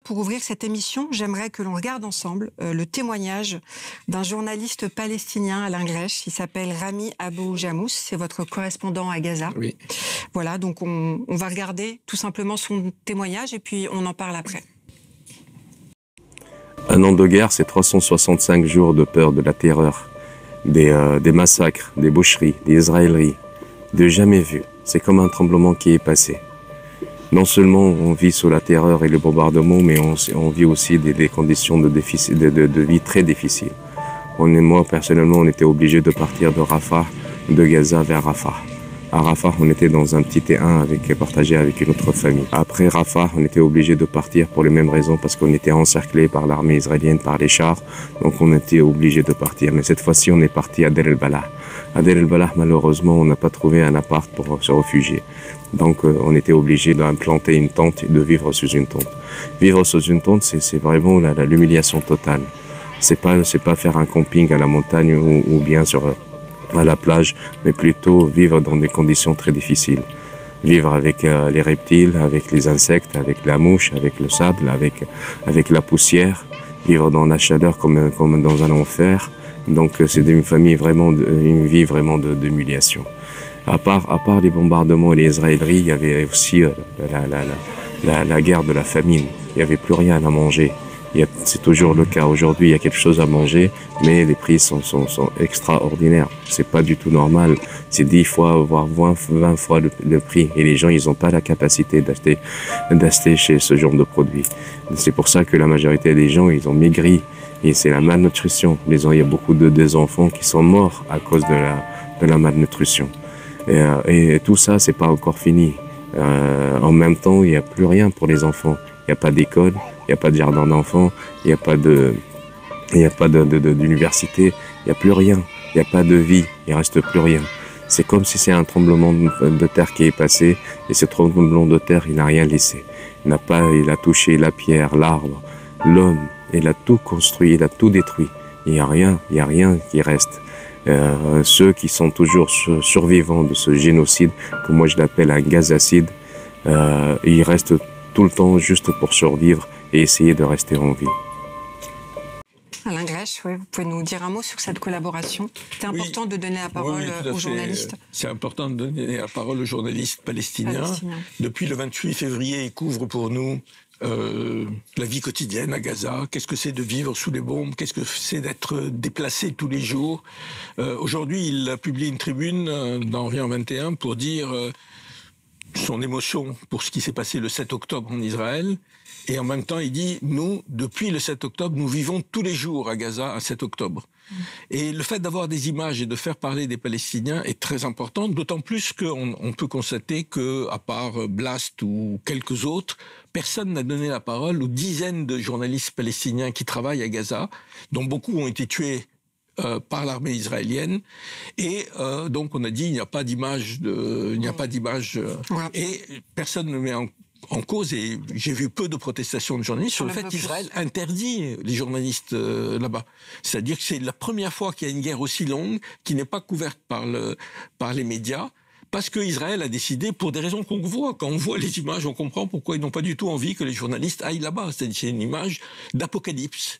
pour ouvrir cette émission, j'aimerais que l'on regarde ensemble le témoignage d'un journaliste palestinien, Alain Grèche. Il s'appelle Rami Abou Jamous, c'est votre correspondant à Gaza. Oui. Voilà, donc on va regarder tout simplement son témoignage et puis on en parle après. Un an de guerre, c'est 365 jours de peur, de la terreur, des massacres, des boucheries, des israéleries, de jamais vu. C'est comme un tremblement qui est passé. Non seulement on vit sous la terreur et le bombardement, mais on vit aussi des conditions de vie très difficiles. Moi, personnellement, on était obligé de partir de Rafah, de Gaza vers Rafah. À Rafah, on était dans un petit T1 partagé avec une autre famille. Après Rafah, on était obligé de partir pour les mêmes raisons parce qu'on était encerclé par l'armée israélienne, par les chars. Donc on était obligé de partir. Mais cette fois-ci, on est parti à Deir el-Balah. À Deir el-Balah, malheureusement, on n'a pas trouvé un appart pour se réfugier. Donc on était obligé d'implanter une tente et de vivre sous une tente. Vivre sous une tente, c'est vraiment l'humiliation totale. C'est pas faire un camping à la montagne ou bien à la plage, mais plutôt vivre dans des conditions très difficiles. Vivre avec les reptiles, avec les insectes, avec la mouche, avec le sable, avec la poussière. Vivre dans la chaleur comme dans un enfer. Donc c'est une vie vraiment d'humiliation. À part les bombardements et les israéleries, il y avait aussi la guerre de la famine. Il n'y avait plus rien à manger. C'est toujours le cas. Aujourd'hui, il y a quelque chose à manger, mais les prix sont extraordinaires. C'est pas du tout normal. C'est 10 fois, voire 20 fois le prix. Et les gens, ils n'ont pas la capacité d'acheter chez ce genre de produits. C'est pour ça que la majorité des gens, ils ont maigri. Et c'est la malnutrition. Il y a beaucoup des enfants qui sont morts à cause de la malnutrition. Et tout ça, c'est pas encore fini. En même temps, il n'y a plus rien pour les enfants. Il n'y a pas d'école, il n'y a pas de jardin d'enfants, il n'y a pas d'université, il n'y a plus rien. Il n'y a pas de vie, il ne reste plus rien. C'est comme si c'est un tremblement de terre qui est passé, et ce tremblement de terre, il n'a rien laissé. Il a touché la pierre, l'arbre, l'homme, il a tout construit, il a tout détruit. Il n'y a rien qui reste. Ceux qui sont toujours survivants de ce génocide, que moi je l'appelle un gazacide, ils restent tout le temps juste pour survivre et essayer de rester en vie. Alain Grèche, vous pouvez nous dire un mot sur cette collaboration? C'est important de donner la parole aux journalistes. C'est important de donner la parole aux journalistes palestiniens. Depuis le 28 février, ils couvrent pour nous la vie quotidienne à Gaza. Qu'est-ce que c'est de vivre sous les bombes? Qu'est-ce que c'est d'être déplacé tous les jours? Aujourd'hui, il a publié une tribune dans Orient 21 pour dire son émotion pour ce qui s'est passé le 7 octobre en Israël. Et en même temps, il dit, nous, depuis le 7 octobre, nous vivons tous les jours à Gaza, à 7 octobre. Et le fait d'avoir des images et de faire parler des Palestiniens est très important, d'autant plus qu'on peut constater qu'à part Blast ou quelques autres, personne n'a donné la parole aux dizaines de journalistes palestiniens qui travaillent à Gaza, dont beaucoup ont été tués par l'armée israélienne, et donc on a dit il n'y a pas d'image, et personne ne met en cause, et j'ai vu peu de protestations de journalistes sur le fait qu'Israël interdit les journalistes là-bas. C'est-à-dire que c'est la première fois qu'il y a une guerre aussi longue qui n'est pas couverte par les médias, parce qu'Israël a décidé, pour des raisons qu'on voit, quand on voit les images, on comprend pourquoi ils n'ont pas du tout envie que les journalistes aillent là-bas. C'est une image d'apocalypse.